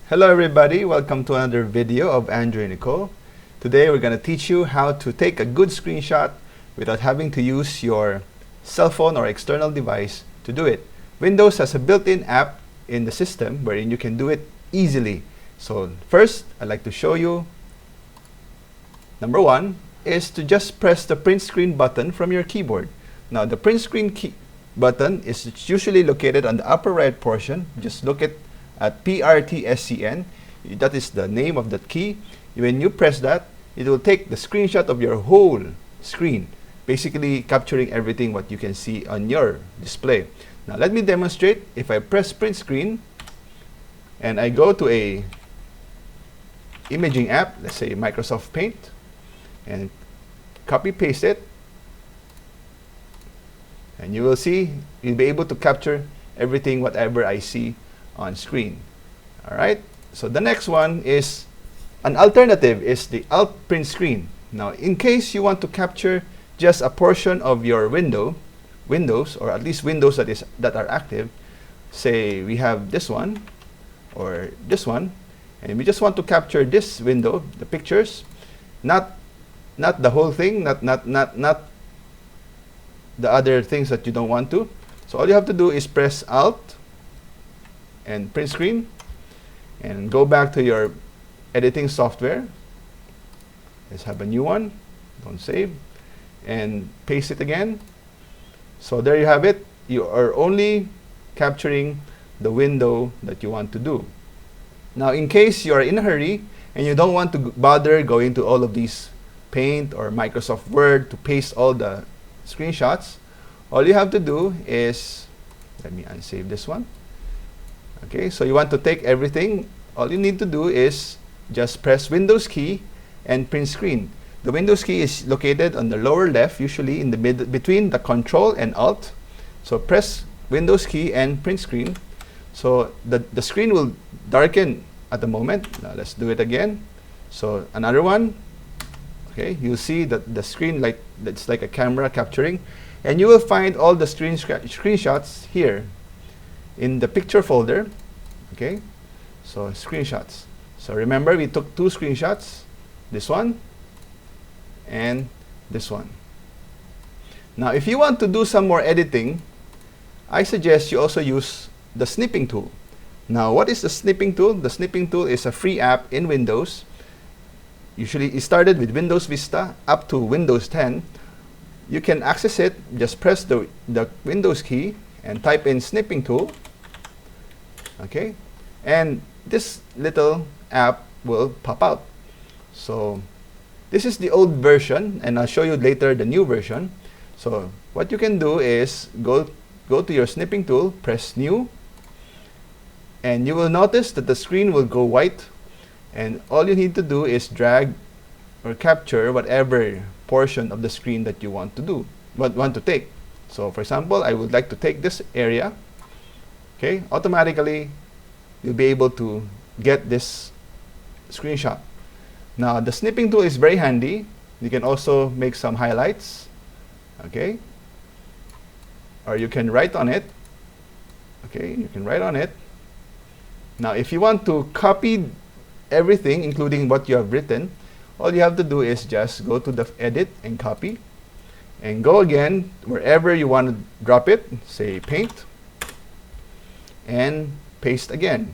Hello everybody, welcome to another video of Andrew and Nicole. Today we're going to teach you how to take a good screenshot without having to use your cell phone or external device to do it. Windows has a built-in app in the system wherein you can do it easily. So first, I'd like to show you, number one, is to just press the print screen button from your keyboard. Now the print screen button is usually located on the upper right portion. Just look at PRTSCN. That is the name of that key. When you press that, it will take the screenshot of your whole screen, basically capturing everything what you can see on your display. Now let me demonstrate. If I press print screen and I go to a imaging app, let's say Microsoft Paint, and copy paste it, and you will see you'll be able to capture everything whatever I see on screen. Alright, so the next one is an alternative is the alt print screen. Now in case you want to capture just a portion of your windows, or at least windows that are active, say we have this one or this one, and we just want to capture this window, the pictures, not the whole thing, not the other things that you don't want to. So all you have to do is press Alt and print screen and go back to your editing software. Let's have a new one, don't save, and paste it again. So there you have it. You are only capturing the window that you want to do. Now in case you are in a hurry and you don't want to bother going to all of these Paint or Microsoft Word to paste all the screenshots, all you have to do is, let me unsave this one. Okay, so you want to take everything. All you need to do is just press Windows key and print screen. The Windows key is located on the lower left, usually in the between the Control and Alt. So press Windows key and print screen. So the screen will darken at the moment. Now let's do it again. So another one. Okay, you'll see that the screen that's like a camera capturing, and you will find all the screenshots here in the picture folder. Okay, so screenshots. So remember, we took two screenshots, this one and this one. Now if you want to do some more editing, I suggest you also use the Snipping Tool. Now what is the Snipping Tool? The Snipping Tool is a free app in Windows. Usually it started with Windows Vista up to Windows 10. You can access it, just press the Windows key and type in Snipping Tool. Okay, and this little app will pop out. So this is the old version, and I'll show you later the new version. So what you can do is go to your Snipping Tool, press New, and you will notice that the screen will go white. And all you need to do is drag or capture whatever portion of the screen that you want to take. So for example, I would like to take this area. Okay, automatically you'll be able to get this screenshot. Now the Snipping Tool is very handy. You can also make some highlights. Okay, or you can write on it. Okay, you can write on it. Now if you want to copy everything, including what you have written, all you have to do is just go to the edit and copy, and go again wherever you want to drop it, say Paint, and paste again.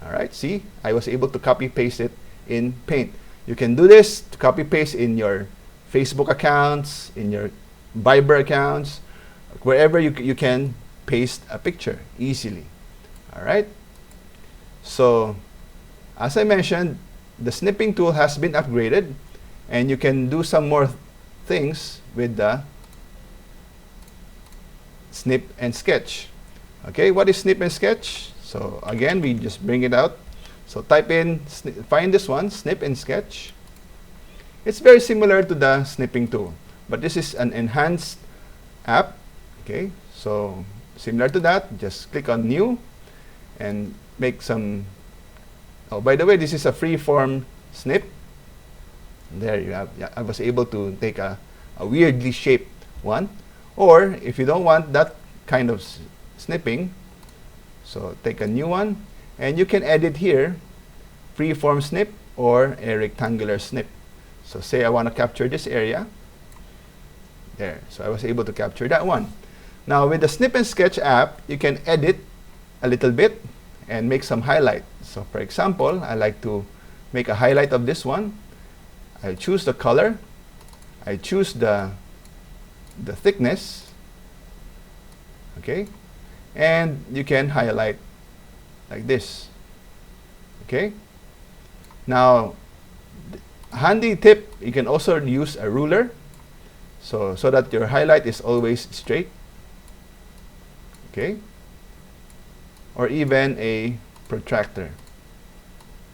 Alright, see, I was able to copy paste it in Paint. You can do this to copy paste in your Facebook accounts, in your Viber accounts, wherever you can paste a picture easily. Alright, so as I mentioned, the Snipping Tool has been upgraded, and you can do some more things with the Snip and Sketch. Okay, what is Snip and Sketch? So again, we just bring it out. So type in, find this one, Snip and Sketch. It's very similar to the Snipping Tool, but this is an enhanced app. Okay, so similar to that, just click on New and make some. Oh, by the way, this is a free-form snip. There you have. Yeah, I was able to take a weirdly shaped one. Or if you don't want that kind of snipping, so take a new one And you can edit here freeform snip or a rectangular snip. So say I want to capture this area. There. So I was able to capture that one. Now with the Snip and Sketch app, you can edit a little bit and make some highlight. So for example, I like to make a highlight of this one. I choose the color. I choose the thickness. Okay. And you can highlight like this. Okay. Now, handy tip, you can also use a ruler so that your highlight is always straight. Okay. Or even a protractor.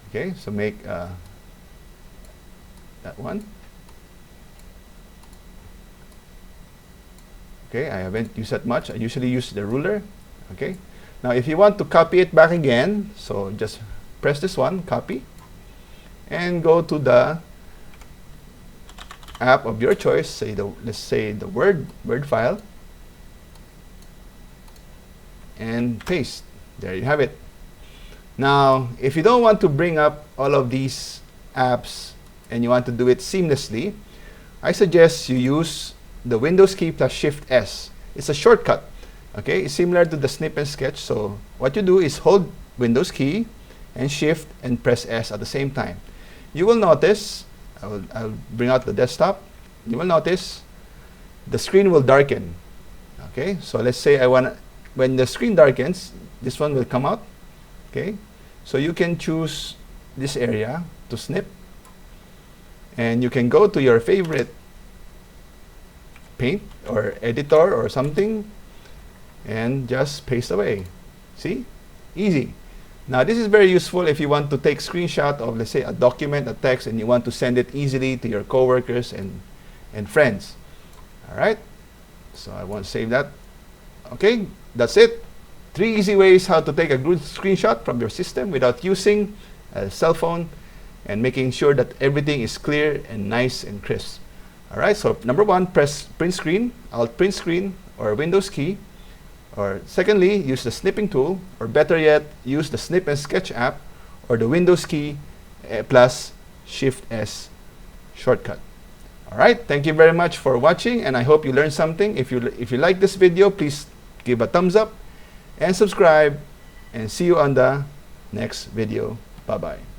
Okay, so make that one. Okay, I haven't used that much. I usually use the ruler. Okay. Now if you want to copy it back again, so just press this one, copy, and go to the app of your choice. Let's say the Word file, and paste. There you have it. Now, if you don't want to bring up all of these apps and you want to do it seamlessly, I suggest you use the Windows key plus Shift S. It's a shortcut. Okay, it's similar to the Snip and Sketch. So what you do is hold Windows key and Shift and press S at the same time. You will notice, I'll bring out the desktop. You will notice the screen will darken. Okay, so let's say when the screen darkens, this one will come out. Okay, so you can choose this area to snip, and you can go to your favorite paint or editor or something and just paste away. See? Easy. Now this is very useful if you want to take screenshot of, let's say, a document, a text, and you want to send it easily to your coworkers and friends. All right, so I want to save that. Okay, that's it. 3 easy ways how to take a good screenshot from your system without using a cell phone, and making sure that everything is clear and nice and crisp. All right, so number 1, press print screen, Alt print screen, or Windows key. Or secondly, use the Snipping Tool, or better yet, use the Snip and Sketch app, or the Windows key plus Shift S shortcut. All right, thank you very much for watching, and I hope you learned something. If you like this video, please give a thumbs up and subscribe, and see you on the next video. Bye-bye.